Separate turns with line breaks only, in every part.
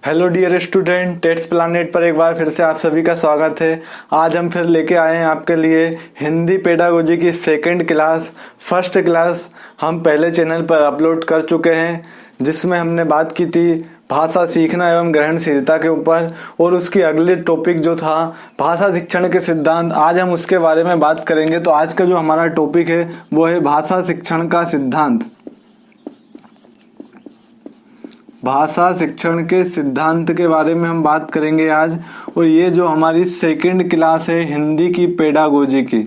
Hello dear student, टेट्स planet पर एक बार फिर से आप सभी का स्वागत है। आज हम फिर लेके आए हैं आपके लिए हिंदी पेडागोजी की सेकंड क्लास। फर्स्ट क्लास हम पहले चैनल पर अपलोड कर चुके हैं, जिसमें हमने बात की थी भाषा सीखना एवं ग्रहणशीलता के ऊपर, और उसकी अगली टॉपिक जो था भाषा शिक्षण के सिद्धांत। आज हम उसके बारे में बात करेंगे। तो आज का जो हमारा टॉपिक है वो है भाषा शिक्षण का सिद्धांत। भाषा शिक्षण के सिद्धांत के बारे में हम बात करेंगे आज। और ये जो हमारी सेकंड क्लास है हिंदी की पेडागोजी की,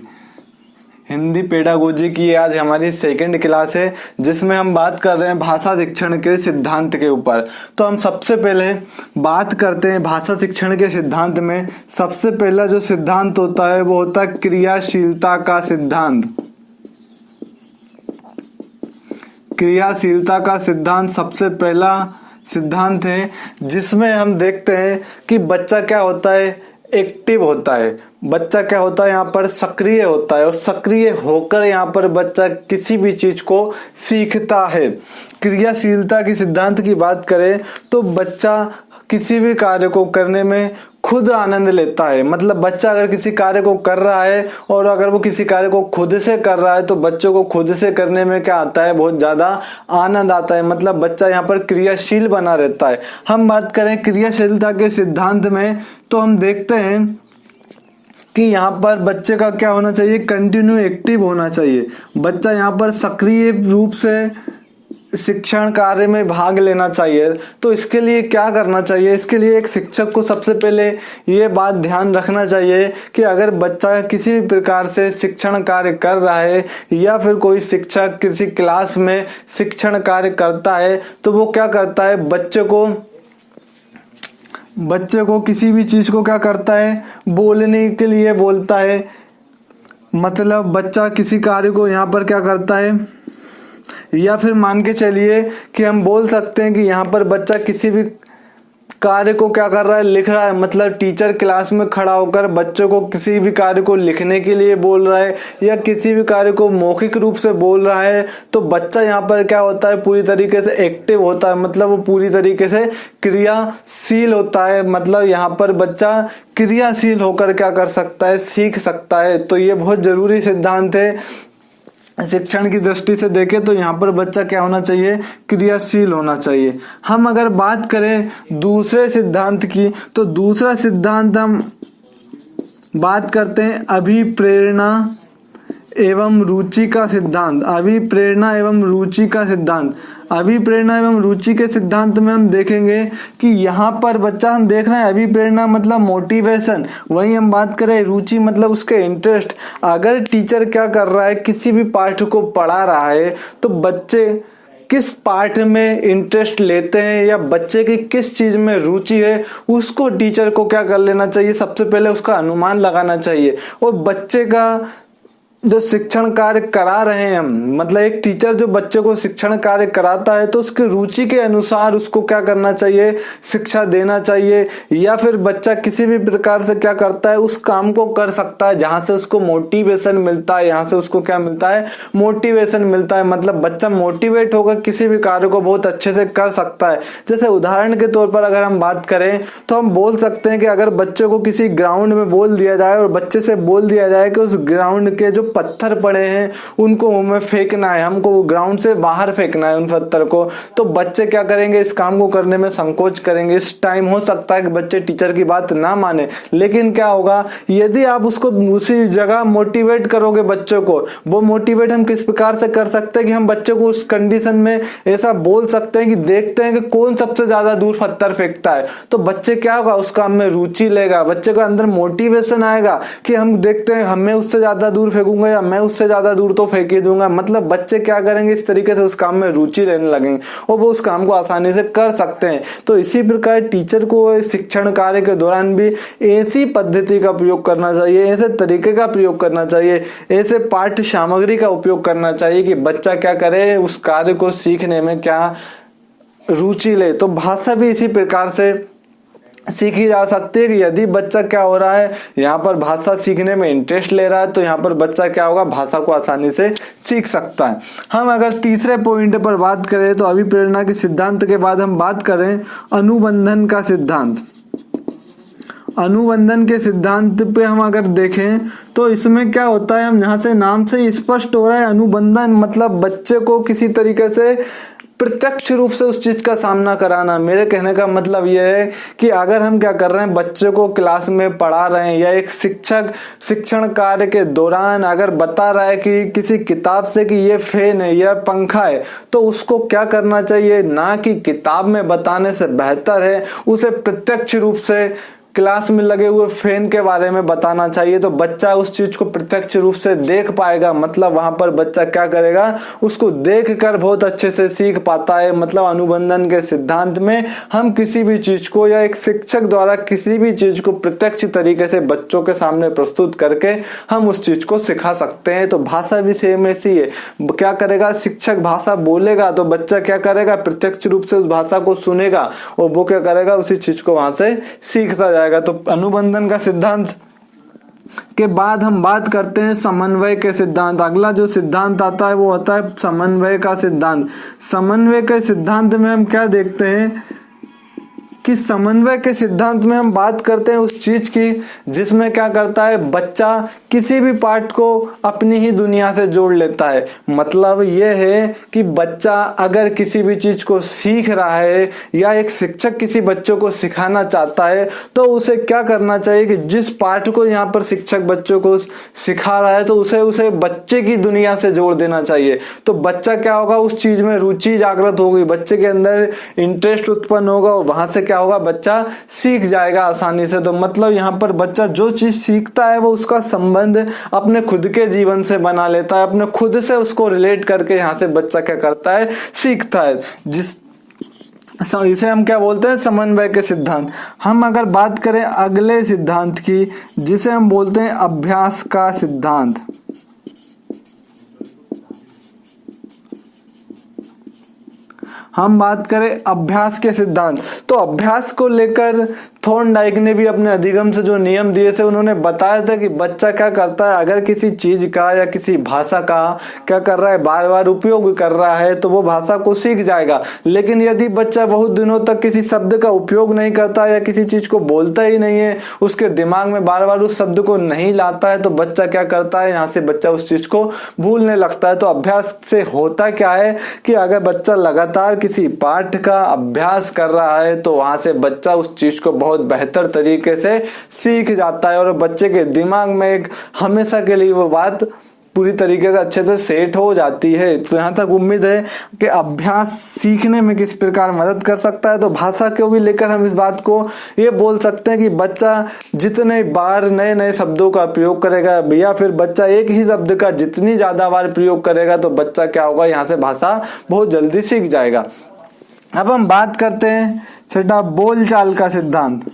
हिंदी पेडागोजी की आज हमारी सेकंड क्लास है, जिसमें हम बात कर रहे हैं भाषा शिक्षण के सिद्धांत के ऊपर। तो हम सबसे पहले बात करते हैं भाषा शिक्षण के सिद्धांत में। सबसे पहला जो सिद्धांत होता है वो होता है क्रियाशीलता का सिद्धांत। क्रियाशीलता का सिद्धांत सबसे पहला सिद्धांत है, जिसमें हम देखते हैं कि बच्चा क्या होता है, एक्टिव होता है। बच्चा क्या होता है, यहाँ पर सक्रिय होता है, और सक्रिय होकर यहाँ पर बच्चा किसी भी चीज को सीखता है। क्रियाशीलता की सिद्धांत की बात करें तो बच्चा किसी भी कार्य को करने में खुद आनंद लेता है। मतलब बच्चा अगर किसी कार्य को कर रहा है और अगर वो किसी कार्य को खुद से कर रहा है तो बच्चों को खुद से करने में क्या आता है, बहुत ज्यादा आनंद आता है। मतलब बच्चा यहाँ पर क्रियाशील बना रहता है। हम बात करें क्रियाशीलता के सिद्धांत में तो हम देखते हैं कि यहाँ पर बच्चे का क्या होना चाहिए, कंटिन्यू एक्टिव होना चाहिए। बच्चा यहाँ पर सक्रिय रूप से शिक्षण कार्य में भाग लेना चाहिए। तो इसके लिए क्या करना चाहिए, इसके लिए एक शिक्षक को सबसे पहले ये बात ध्यान रखना चाहिए कि अगर बच्चा किसी भी प्रकार से शिक्षण कार्य कर रहा है या फिर कोई शिक्षक किसी क्लास में शिक्षण कार्य करता है तो वो क्या करता है, बच्चे को किसी भी चीज को क्या करता है, बोलने के लिए बोलता है। मतलब बच्चा किसी कार्य को यहाँ पर क्या करता है, या फिर मान के चलिए कि हम बोल सकते हैं कि यहाँ पर बच्चा किसी भी कार्य को क्या कर रहा है, लिख रहा है। मतलब टीचर क्लास में खड़ा होकर बच्चों को किसी भी कार्य को लिखने के लिए बोल रहा है या किसी भी कार्य को मौखिक रूप से बोल रहा है, तो बच्चा यहाँ पर क्या होता है, पूरी तरीके से एक्टिव होता है। मतलब वो पूरी तरीके से क्रियाशील होता है। मतलब यहाँ पर बच्चा क्रियाशील होकर क्या कर सकता है, सीख सकता है। तो ये बहुत जरूरी सिद्धांत है। शिक्षण की दृष्टि से देखें तो यहाँ पर बच्चा क्या होना चाहिए, क्रियाशील होना चाहिए। हम अगर बात करें दूसरे सिद्धांत की तो दूसरा सिद्धांत हम बात करते हैं अभिप्रेरणा एवं रुचि का सिद्धांत। अभिप्रेरणा एवं रुचि का सिद्धांत। अभिप्रेरणा एवं रुचि के सिद्धांत में हम देखेंगे कि यहाँ पर बच्चा, हम देख रहे हैं अभिप्रेरणा मतलब मोटिवेशन, वहीं हम बात करें रुचि मतलब उसके इंटरेस्ट। अगर टीचर क्या कर रहा है, किसी भी पाठ को पढ़ा रहा है तो बच्चे किस पाठ में इंटरेस्ट लेते हैं या बच्चे की किस चीज में रुचि है, उसको टीचर को क्या कर लेना चाहिए, सबसे पहले उसका अनुमान लगाना चाहिए। और बच्चे का जो शिक्षण कार्य करा रहे हैं हम, मतलब एक टीचर जो बच्चे को शिक्षण कार्य कराता है तो उसकी रुचि के अनुसार उसको क्या करना चाहिए, शिक्षा देना चाहिए। या फिर बच्चा किसी भी प्रकार से क्या करता है, उस काम को कर सकता है जहां से उसको मोटिवेशन मिलता है। यहाँ से उसको क्या मिलता है, मोटिवेशन मिलता है। मतलब बच्चा मोटिवेट होकर किसी भी कार्य को बहुत अच्छे से कर सकता है। जैसे उदाहरण के तौर पर अगर हम बात करें तो हम बोल सकते हैं कि अगर बच्चे को किसी ग्राउंड में बोल दिया जाए और बच्चे से बोल दिया जाए कि उस ग्राउंड के जो पत्थर पड़े हैं उनको हमें फेंकना है, हमको ग्राउंड से बाहर फेंकना है उन पत्थर को, तो बच्चे क्या करेंगे, इस काम को करने में संकोच करेंगे। इस टाइम हो सकता है कि बच्चे टीचर की बात ना माने, लेकिन क्या होगा, यदि आप उसको उसी जगह मोटिवेट करोगे बच्चों को, वो मोटिवेट हम किस प्रकार से कर सकते हैं कि हम बच्चों को उस कंडीशन में ऐसा बोल सकते हैं कि देखते हैं कि कौन सबसे ज्यादा दूर पत्थर फेंकता है। तो बच्चे क्या होगा, उस काम में रुचि लेगा, बच्चे को अंदर मोटिवेशन आएगा कि हम देखते हैं, हमें उससे ज्यादा दूर फेंकूंगा या मैं उससे ज्यादा दूर तो फेंक ही दूंगा। मतलब बच्चे क्या करेंगे, इस तरीके से उस काम में रुचि लेने लगेंगे और वो उस काम को आसानी से कर सकते हैं। तो इसी प्रकार टीचर को शिक्षण कार्य के दौरान भी ऐसी पद्धति का प्रयोग करना चाहिए, ऐसे तरीके का प्रयोग करना चाहिए, ऐसे पाठ्य सामग्री का उपयोग करना चाहिए कि बच्चा क्या करे, उस कार्य को सीखने में क्या रुचि ले। तो भाषा भी इसी प्रकार से सीखी जा सकती है कि यदि बच्चा क्या हो रहा है, यहाँ पर भाषा सीखने में इंटरेस्ट ले रहा है, तो यहाँ पर बच्चा क्या होगा, भाषा को आसानी से सीख सकता है। हम अगर तीसरे पॉइंट पर बात करें तो अभिप्रेरणा के सिद्धांत के बाद हम बात करें अनुबंधन का सिद्धांत। अनुबंधन के सिद्धांत पे हम अगर देखें तो इसमें क्या होता है, हम यहाँ से नाम से स्पष्ट हो रहा है, अनुबंधन मतलब बच्चे को किसी तरीके से प्रत्यक्ष रूप से उस चीज का सामना कराना। मेरे कहने का मतलब यह है कि अगर हम क्या कर रहे हैं, बच्चे को क्लास में पढ़ा रहे हैं या एक शिक्षक शिक्षण कार्य के दौरान अगर बता रहा है कि किसी किताब से कि ये फैन है या पंखा है, तो उसको क्या करना चाहिए, ना कि किताब में बताने से बेहतर है उसे प्रत्यक्ष रूप से क्लास में लगे हुए फैन के बारे में बताना चाहिए। तो बच्चा उस चीज को प्रत्यक्ष रूप से देख पाएगा, मतलब वहां पर बच्चा क्या करेगा, उसको देखकर बहुत अच्छे से सीख पाता है। मतलब अनुबंधन के सिद्धांत में हम किसी भी चीज को या एक शिक्षक द्वारा किसी भी चीज को प्रत्यक्ष तरीके से बच्चों के सामने प्रस्तुत करके हम उस चीज को सिखा सकते हैं। तो भाषा भी सेम ऐसी है, क्या करेगा, शिक्षक भाषा बोलेगा तो बच्चा क्या करेगा, प्रत्यक्ष रूप से उस भाषा को सुनेगा और वो क्या करेगा, उसी चीज को वहां से सीखता जाएगा। तो अनुबंधन का सिद्धांत के बाद हम बात करते हैं समन्वय के सिद्धांत। अगला जो सिद्धांत आता है वो होता है समन्वय का सिद्धांत। समन्वय के सिद्धांत में हम क्या देखते हैं कि समन्वय के सिद्धांत में हम बात करते हैं उस चीज की जिसमें क्या करता है, बच्चा किसी भी पार्ट को अपनी ही दुनिया से जोड़ लेता है। मतलब यह है कि बच्चा अगर किसी भी चीज को सीख रहा है या एक शिक्षक किसी बच्चों को सिखाना चाहता है तो उसे क्या करना चाहिए कि जिस पार्ट को यहाँ पर शिक्षक बच्चों को सिखा रहा है तो उसे बच्चे की दुनिया से जोड़ देना चाहिए। तो बच्चा क्या होगा, उस चीज में रुचि जागृत होगी, बच्चे के अंदर इंटरेस्ट उत्पन्न होगा और वहां से क्या होगा, बच्चा सीख जाएगा आसानी से। तो मतलब यहाँ पर बच्चा जो चीज सीखता है वो उसका संबंध अपने खुद के जीवन से बना लेता है, अपने खुद से उसको रिलेट करके यहाँ से बच्चा क्या करता है, सीखता है। इसे हम क्या बोलते हैं, समन्वय के सिद्धांत। हम अगर बात करें अगले सिद्धांत की जिसे हम बोलते हैं अभ्यास का सिद्धांत। हम बात करें अभ्यास के सिद्धांत, तो अभ्यास को लेकर थॉर्नडाइक ने भी अपने अधिगम से जो नियम दिए थे उन्होंने बताया था कि बच्चा क्या करता है, अगर किसी चीज का या किसी भाषा का क्या कर रहा है, बार बार उपयोग कर रहा है तो वो भाषा को सीख जाएगा। लेकिन यदि बच्चा बहुत दिनों तक किसी शब्द का उपयोग नहीं करता या किसी चीज को बोलता ही नहीं है, उसके दिमाग में बार बार उस शब्द को नहीं लाता है, तो बच्चा क्या करता है, यहाँ से बच्चा उस चीज को भूलने लगता है। तो अभ्यास से होता क्या है कि अगर बच्चा लगातार किसी पाठ का अभ्यास कर रहा है तो वहां से बच्चा उस चीज को बहुत बेहतर तरीके से सीख जाता है और बच्चे के दिमाग में एक हमेशा के लिए वो बात पूरी तरीके से अच्छे से सेट हो जाती है। तो यहाँ तक उम्मीद है कि अभ्यास सीखने में किस प्रकार मदद कर सकता है। तो भाषा को भी लेकर हम इस बात को ये बोल सकते हैं कि बच्चा जितने बार नए नए शब्दों का प्रयोग करेगा या फिर बच्चा एक ही शब्द का जितनी ज्यादा बार प्रयोग करेगा तो बच्चा क्या होगा, यहाँ से भाषा बहुत जल्दी सीख जाएगा। अब हम बात करते हैं छठा बोलचाल का सिद्धांत।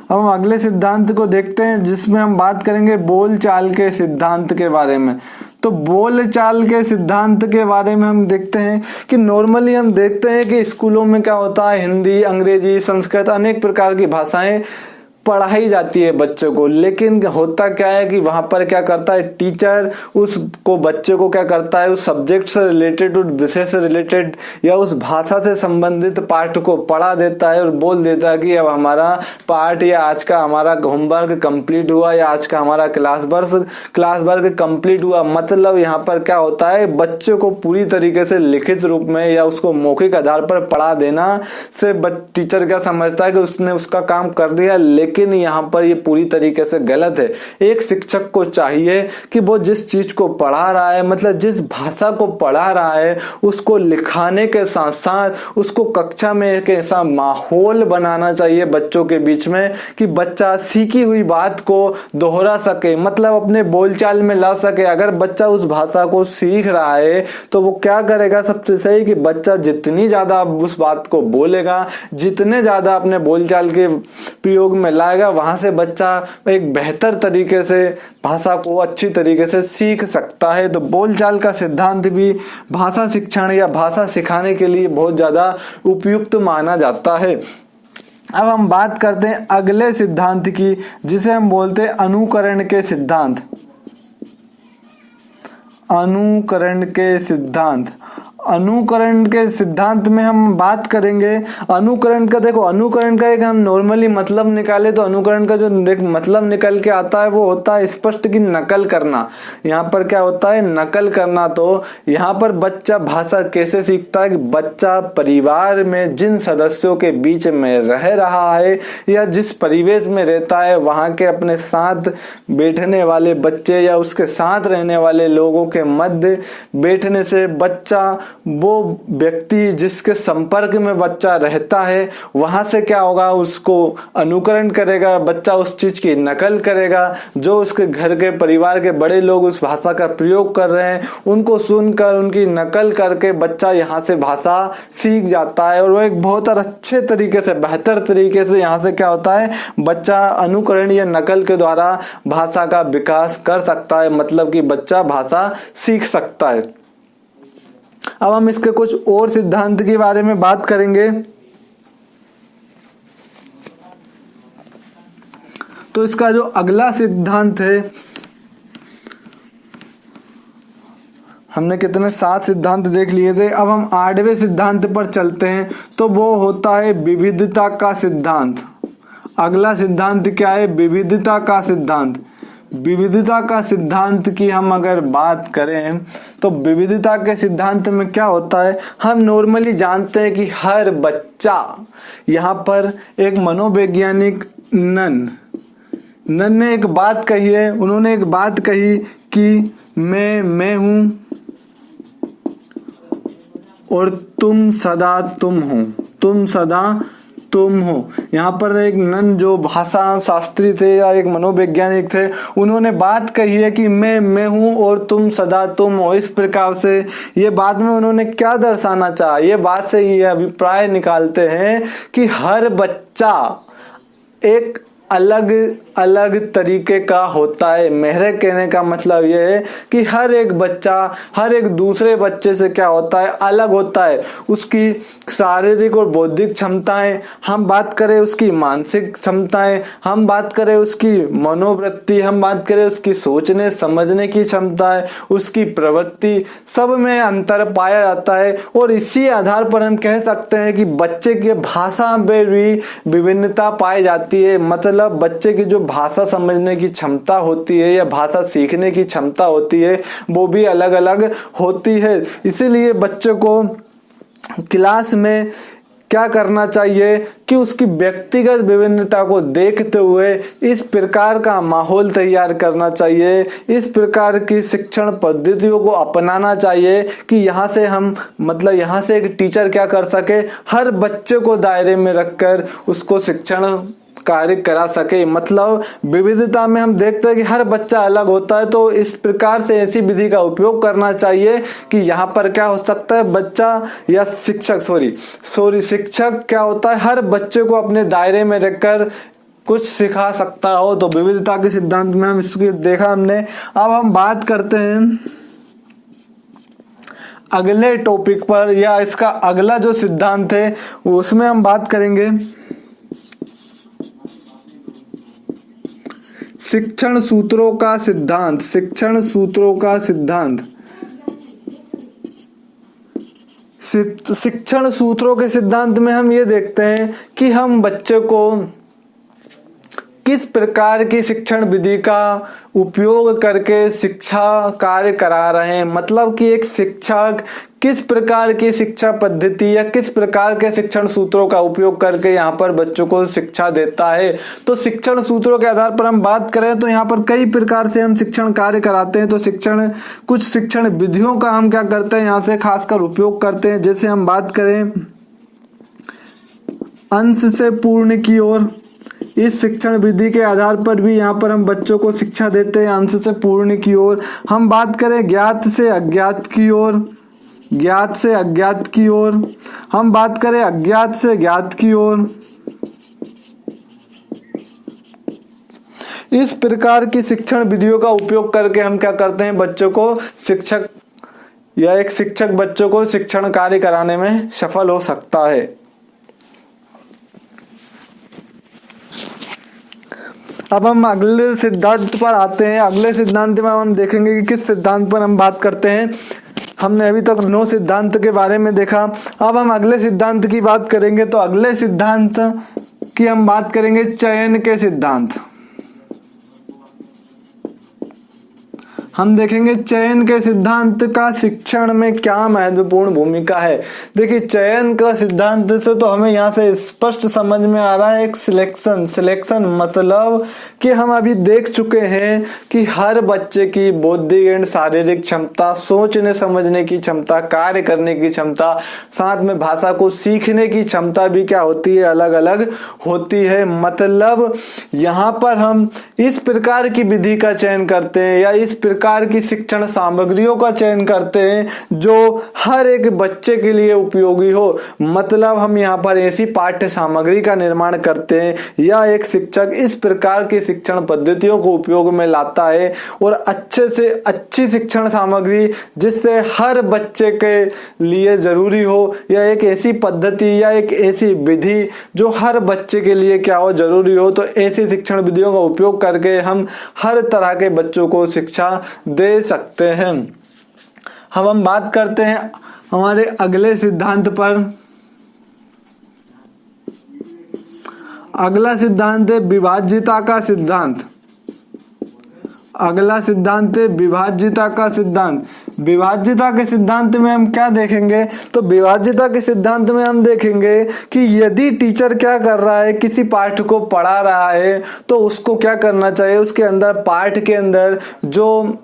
अब हम अगले सिद्धांत को देखते हैं जिसमें हम बात करेंगे बोलचाल के सिद्धांत के बारे में। तो बोलचाल के सिद्धांत के बारे में हम देखते हैं कि नॉर्मली हम देखते हैं कि स्कूलों में क्या होता है, हिंदी, अंग्रेजी, संस्कृत अनेक प्रकार की भाषाएं पढ़ाई जाती है बच्चों को। लेकिन होता क्या है कि वहां पर क्या करता है, टीचर उसको बच्चे को क्या करता है, उस सब्जेक्ट से रिलेटेड, उस विषय से रिलेटेड या उस भाषा से संबंधित पाठ को पढ़ा देता है और बोल देता है कि अब हमारा पाठ या आज का हमारा होमवर्क कंप्लीट हुआ या आज का हमारा क्लास वर्क कंप्लीट हुआ। मतलब यहाँ पर क्या होता है, बच्चे को पूरी तरीके से लिखित रूप में या उसको मौखिक आधार पर पढ़ा देना से टीचर क्या समझता है कि उसने उसका काम कर दिया। लेकिन यहाँ पर ये पूरी तरीके से गलत है। एक शिक्षक को चाहिए कि वो जिस चीज को पढ़ा रहा है, मतलब जिस भाषा को पढ़ा रहा है, उसको लिखाने के साथ साथ उसको कक्षा में एक ऐसा माहौल बनाना चाहिए बच्चों के बीच में कि बच्चा सीखी हुई बात को दोहरा सके, मतलब अपने बोलचाल में ला सके। अगर बच्चा उस भाषा को सीख रहा है तो वो क्या करेगा, सबसे सही कि बच्चा जितनी ज्यादा उस बात को बोलेगा, जितने ज्यादा अपने बोलचाल के प्रयोग में लाएगा, वहां से बच्चा एक बेहतर तरीके से भाषा को अच्छी तरीके से सीख सकता है। तो बोलचाल का सिद्धांत भी भाषा शिक्षण या भाषा सिखाने के लिए बहुत ज्यादा उपयुक्त माना जाता है। अब हम बात करते हैं अगले सिद्धांत की, जिसे हम बोलते हैं अनुकरण के सिद्धांत। अनुकरण के सिद्धांत। अनुकरण के सिद्धांत में हम बात करेंगे अनुकरण का। देखो, अनुकरण का एक हम नॉर्मली मतलब निकाले तो अनुकरण का जो एक मतलब निकल के आता है वो होता है स्पष्ट की नकल करना। यहाँ पर क्या होता है, नकल करना। तो यहाँ पर बच्चा भाषा कैसे सीखता है कि बच्चा परिवार में जिन सदस्यों के बीच में रह रहा है या जिस परिवेश में रहता है वहाँ के अपने साथ बैठने वाले बच्चे या उसके साथ रहने वाले लोगों के मध्य बैठने से बच्चा, वो व्यक्ति जिसके संपर्क में बच्चा रहता है वहां से क्या होगा, उसको अनुकरण करेगा, बच्चा उस चीज की नकल करेगा। जो उसके घर के परिवार के बड़े लोग उस भाषा का प्रयोग कर रहे हैं उनको सुनकर उनकी नकल करके बच्चा यहाँ से भाषा सीख जाता है। और वो एक बहुत अच्छे तरीके से, बेहतर तरीके से यहाँ से क्या होता है, बच्चा अनुकरण या नकल के द्वारा भाषा का विकास कर सकता है, मतलब कि बच्चा भाषा सीख सकता है। अब हम इसके कुछ और सिद्धांत के बारे में बात करेंगे। तो इसका जो अगला सिद्धांत है, हमने कितने 7 सिद्धांत देख लिए थे। अब हम 8वें सिद्धांत पर चलते हैं। तो वो होता है विविधता का सिद्धांत। अगला सिद्धांत क्या है, विविधता का सिद्धांत। विविधता का सिद्धांत की हम अगर बात करें तो विविधता के सिद्धांत में क्या होता है, हम नॉर्मली जानते हैं कि हर बच्चा, यहाँ पर एक मनोवैज्ञानिक नन ने एक बात कही है। उन्होंने एक बात कही कि मैं हूं और तुम सदा तुम हो, तुम सदा तुम हो। यहाँ पर एक नन जो भाषा शास्त्री थे या एक मनोवैज्ञानिक थे, उन्होंने बात कही है कि मैं हूं और तुम सदा तुम हो। इस प्रकार से ये बाद में उन्होंने क्या दर्शाना चाहा, ये बात से ये अभिप्राय निकालते हैं कि हर बच्चा एक अलग अलग तरीके का होता है। मेरे कहने का मतलब ये है कि हर एक बच्चा हर एक दूसरे बच्चे से क्या होता है, अलग होता है। उसकी शारीरिक और बौद्धिक क्षमताएं, हम बात करें उसकी मानसिक क्षमताएं, हम बात करें उसकी मनोवृत्ति, हम बात करें उसकी सोचने समझने की क्षमताएं, उसकी प्रवृत्ति, सब में अंतर पाया जाता है। और इसी आधार पर हम कह सकते हैं कि बच्चे की भाषा में भी विभिन्नता पाई जाती है। मतलब बच्चे की जो भाषा समझने की क्षमता होती है या भाषा सीखने की क्षमता होती है वो भी अलग अलग होती है। इसीलिए बच्चे को क्लास में क्या करना चाहिए कि उसकी व्यक्तिगत विभिन्नता को देखते हुए इस प्रकार का माहौल तैयार करना चाहिए, इस प्रकार की शिक्षण पद्धतियों को अपनाना चाहिए कि यहाँ से हम, मतलब यहाँ से एक टीचर क्या कर सके, हर बच्चे को दायरे में रखकर उसको शिक्षण कार्य करा सके। मतलब विविधता में हम देखते हैं कि हर बच्चा अलग होता है, तो इस प्रकार से ऐसी विधि का उपयोग करना चाहिए कि यहाँ पर क्या हो सकता है, बच्चा या शिक्षक क्या होता है, हर बच्चे को अपने दायरे में रखकर कुछ सिखा सकता हो। तो विविधता के सिद्धांत में हम इसको देखा हमने। अब हम बात करते हैं अगले टॉपिक पर, या इसका अगला जो सिद्धांत है उसमें हम बात करेंगे शिक्षण सूत्रों का सिद्धांत। शिक्षण सूत्रों का सिद्धांत। शिक्षण सूत्रों के सिद्धांत में हम ये देखते हैं कि हम बच्चे को किस प्रकार की शिक्षण विधि का उपयोग करके शिक्षा कार्य करा रहे हैं। मतलब कि एक शिक्षक किस प्रकार की शिक्षा पद्धति या किस प्रकार के शिक्षण सूत्रों का उपयोग करके यहाँ पर बच्चों को शिक्षा देता है। तो शिक्षण सूत्रों के आधार पर हम बात करें तो यहाँ पर कई प्रकार से हम शिक्षण कार्य कराते हैं। तो कुछ शिक्षण विधियों का हम क्या करते हैं, यहाँ से खासकर उपयोग करते हैं। जैसे हम बात करें अंश से पूर्ण की ओर, इस शिक्षण विधि के आधार पर भी यहाँ पर हम बच्चों को शिक्षा देते हैं अंश से पूर्ण की ओर। हम बात करें ज्ञात से अज्ञात की ओर, ज्ञात से अज्ञात की ओर। हम बात करें अज्ञात से ज्ञात की ओर। इस प्रकार की शिक्षण विधियों का उपयोग करके हम क्या करते हैं, बच्चों को शिक्षक या एक शिक्षक बच्चों को शिक्षण कार्य कराने में सफल हो सकता है। अब हम अगले सिद्धांत पर आते हैं। अगले सिद्धांत में हम देखेंगे कि किस सिद्धांत पर हम बात करते हैं। हमने अभी तक 9 सिद्धांत के बारे में देखा। अब हम अगले सिद्धांत की बात करेंगे। तो अगले सिद्धांत की हम बात करेंगे चयन के सिद्धांत। हम देखेंगे चयन के सिद्धांत का शिक्षण में क्या महत्वपूर्ण भूमिका है। देखिए, चयन का सिद्धांत से तो हमें यहाँ से स्पष्ट समझ में आ रहा है एक सिलेक्शन मतलब कि हम अभी देख चुके हैं कि हर बच्चे की बौद्धिक एवं शारीरिक क्षमता, सोचने समझने की क्षमता, कार्य करने की क्षमता, साथ में भाषा को सीखने की क्षमता भी क्या होती है, अलग अलग होती है। मतलब यहाँ पर हम इस प्रकार की विधि का चयन करते हैं या इस प्रकार की शिक्षण सामग्रियों का चयन करते हैं जो हर एक बच्चे के लिए उपयोगी हो। मतलब हम यहाँ पर ऐसी पाठ्य सामग्री का निर्माण करते हैं या एक शिक्षक इस प्रकार की शिक्षण पद्धतियों को उपयोग में लाता है और अच्छे से अच्छी शिक्षण सामग्री जिससे हर बच्चे के लिए जरूरी हो, या एक ऐसी पद्धति या एक ऐसी विधि जो हर बच्चे के लिए क्या हो, जरूरी हो। तो ऐसी शिक्षण विधियों का उपयोग करके हम हर तरह के बच्चों को शिक्षा दे सकते हैं। हम बात करते हैं हमारे अगले सिद्धांत पर। अगला सिद्धांत है विभाज्यता का सिद्धांत। अगला सिद्धांत है विभाज्यता का सिद्धांत। विभाज्यता के सिद्धांत में हम क्या देखेंगे, तो विभाज्यता के सिद्धांत में हम देखेंगे कि यदि टीचर क्या कर रहा है, किसी पाठ को पढ़ा रहा है तो उसको क्या करना चाहिए, उसके अंदर पाठ के अंदर जो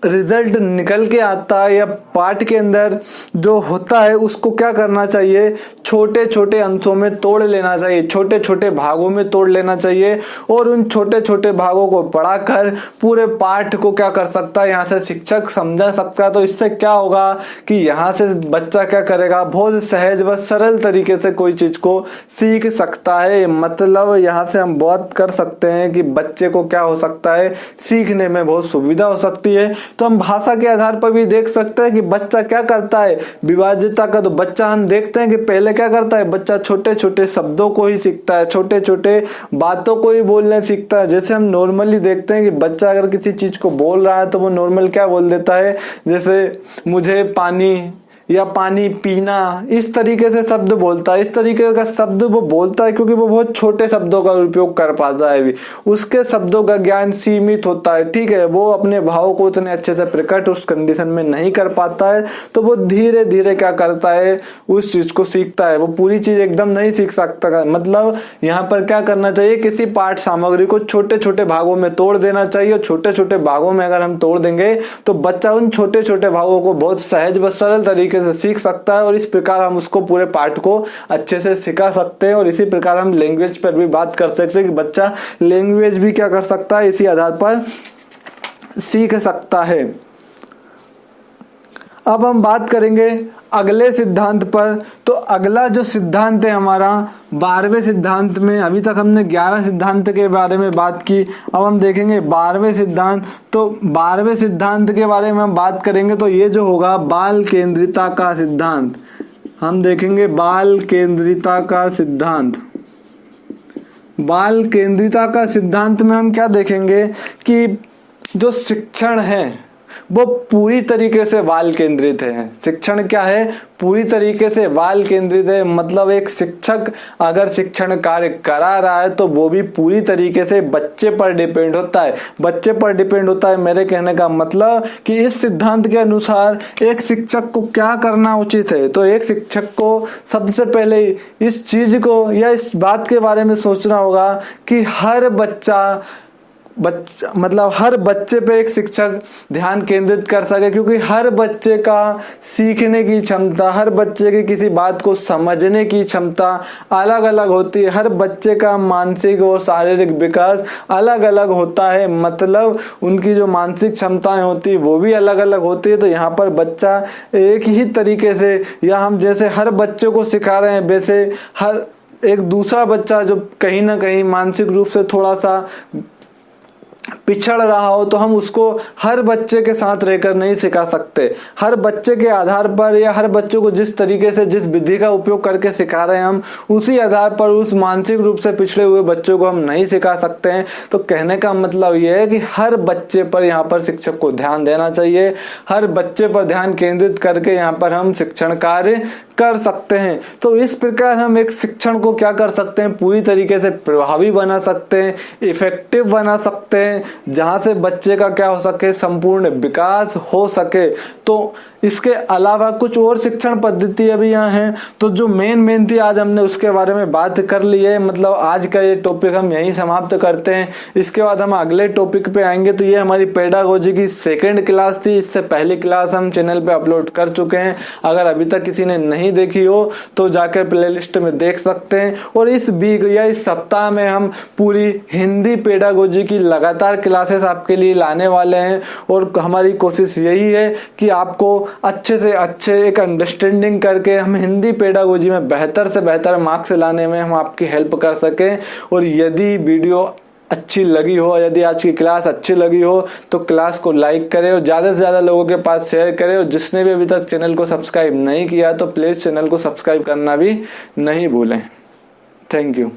रिजल्ट निकल के आता है या पाठ के अंदर जो होता है उसको क्या करना चाहिए, छोटे छोटे अंशों में तोड़ लेना चाहिए, छोटे छोटे भागों में तोड़ लेना चाहिए और उन छोटे छोटे भागों को पढ़ाकर पूरे पाठ को क्या कर सकता है, यहाँ से शिक्षक समझा सकता है। तो इससे क्या होगा कि यहाँ से बच्चा क्या करेगा, बहुत सहज व सरल तरीके से कोई चीज को सीख सकता है। मतलब यहाँ से हम बहुत कर सकते हैं कि बच्चे को क्या हो सकता है, सीखने में बहुत सुविधा हो सकती है। तो हम भाषा के आधार पर भी देख सकते हैं कि बच्चा क्या करता है विभाज्यता का। तो बच्चा हम देखते हैं कि पहले क्या करता है, बच्चा छोटे छोटे शब्दों को ही सीखता है, छोटे छोटे बातों को ही बोलने सीखता है। जैसे हम नॉर्मली देखते हैं कि बच्चा अगर किसी चीज को बोल रहा है तो वो नॉर्मल क्या बोल देता है, जैसे मुझे पानी या पानी पीना, इस तरीके से शब्द बोलता है। इस तरीके का शब्द वो बोलता है क्योंकि वो बहुत छोटे शब्दों का उपयोग कर पाता है। भी उसके शब्दों का ज्ञान सीमित होता है, ठीक है, वो अपने भाव को उतने अच्छे से प्रकट उस कंडीशन में नहीं कर पाता है। तो वो धीरे धीरे क्या करता है, उस चीज को सीखता है। वो पूरी चीज एकदम नहीं सीख सकता। मतलब यहाँ पर क्या करना चाहिए, किसी पाठ सामग्री को छोटे छोटे भागों में तोड़ देना चाहिए। छोटे छोटे भागों में अगर हम तोड़ देंगे तो बच्चा उन छोटे छोटे भागों को बहुत सहज व सरल तरीके से सीख सकता है और इस प्रकार हम उसको पूरे पाठ को अच्छे से सिखा सकते हैं। और इसी प्रकार हम लैंग्वेज पर भी बात कर सकते हैं कि बच्चा लैंग्वेज भी क्या कर सकता है, इसी आधार पर सीख सकता है। अब हम बात करेंगे अगले सिद्धांत पर। तो अगला जो सिद्धांत है हमारा 12वें सिद्धांत में, अभी तक हमने 11 सिद्धांत के बारे में बात की। अब हम देखेंगे 12वें सिद्धांत। तो 12वें सिद्धांत के बारे में हम बात करेंगे तो ये जो होगा बाल केंद्रिता का सिद्धांत। हम देखेंगे बाल केंद्रिता का सिद्धांत। बाल केंद्रिता का सिद्धांत में हम क्या देखेंगे कि जो शिक्षण है वो पूरी तरीके से बाल केंद्रित है। शिक्षण क्या है, पूरी तरीके से बाल केंद्रित है। मतलब एक शिक्षक अगर शिक्षण कार्य करा रहा है तो वो भी पूरी तरीके से बच्चे पर डिपेंड होता है। बच्चे पर डिपेंड होता है, मेरे कहने का मतलब कि इस सिद्धांत के अनुसार एक शिक्षक को क्या करना उचित है। तो एक शिक्षक को सबसे पहले इस चीज को या इस बात के बारे में सोचना होगा कि हर मतलब हर बच्चे पे एक शिक्षक ध्यान केंद्रित कर सके, क्योंकि हर बच्चे का सीखने की क्षमता, हर बच्चे की किसी बात को समझने की क्षमता अलग अलग होती है। हर बच्चे का मानसिक और शारीरिक विकास अलग अलग होता है। मतलब उनकी जो मानसिक क्षमताएं होती है वो भी अलग अलग होती है। तो यहाँ पर बच्चा एक ही तरीके से, या हम जैसे हर बच्चे को सिखा रहे हैं वैसे हर एक दूसरा बच्चा जो कहीं ना कहीं मानसिक रूप से थोड़ा सा पिछड़ रहा हो तो हम उसको हर बच्चे के साथ रहकर नहीं सिखा सकते। हर बच्चे के आधार पर या हर बच्चों को जिस तरीके से जिस विधि का उपयोग करके सिखा रहे हैं हम उसी आधार पर उस मानसिक रूप से पिछड़े हुए बच्चों को हम नहीं सिखा सकते हैं। तो कहने का मतलब ये है कि हर बच्चे पर यहाँ पर शिक्षक को ध्यान देना चाहिए, हर बच्चे पर ध्यान केंद्रित करके यहाँ पर हम शिक्षण कार्य कर सकते हैं। तो इस प्रकार हम एक शिक्षण को क्या कर सकते हैं, पूरी तरीके से प्रभावी बना सकते हैं, इफेक्टिव बना सकते हैं, जहां से बच्चे का क्या हो सके, संपूर्ण विकास हो सके। तो इसके अलावा कुछ और शिक्षण पद्धति अभी यहाँ हैं, तो जो मेन थी आज हमने उसके बारे में बात कर ली है। मतलब आज का ये टॉपिक हम यहीं समाप्त करते हैं। इसके बाद हम अगले टॉपिक पे आएंगे। तो ये हमारी पेडागोजी की सेकेंड क्लास थी। इससे पहली क्लास हम चैनल पे अपलोड कर चुके हैं। अगर अभी तक किसी ने नहीं देखी हो तो जाकर प्लेलिस्ट में देख सकते हैं। और इस वीक या इस सप्ताह में हम पूरी हिंदी पेडागोजी की लगातार क्लासेस आपके लिए लाने वाले हैं। और हमारी कोशिश यही है कि आपको अच्छे से अच्छे एक अंडरस्टैंडिंग करके हम हिंदी पेडागोजी में बेहतर से बेहतर मार्क्स लाने में हम आपकी हेल्प कर सकें। और यदि वीडियो अच्छी लगी हो, यदि आज की क्लास अच्छी लगी हो तो क्लास को लाइक करें और ज़्यादा से ज़्यादा लोगों के पास शेयर करें। और जिसने भी अभी तक चैनल को सब्सक्राइब नहीं किया तो प्लीज़ चैनल को सब्सक्राइब करना भी नहीं भूलें। Thank you.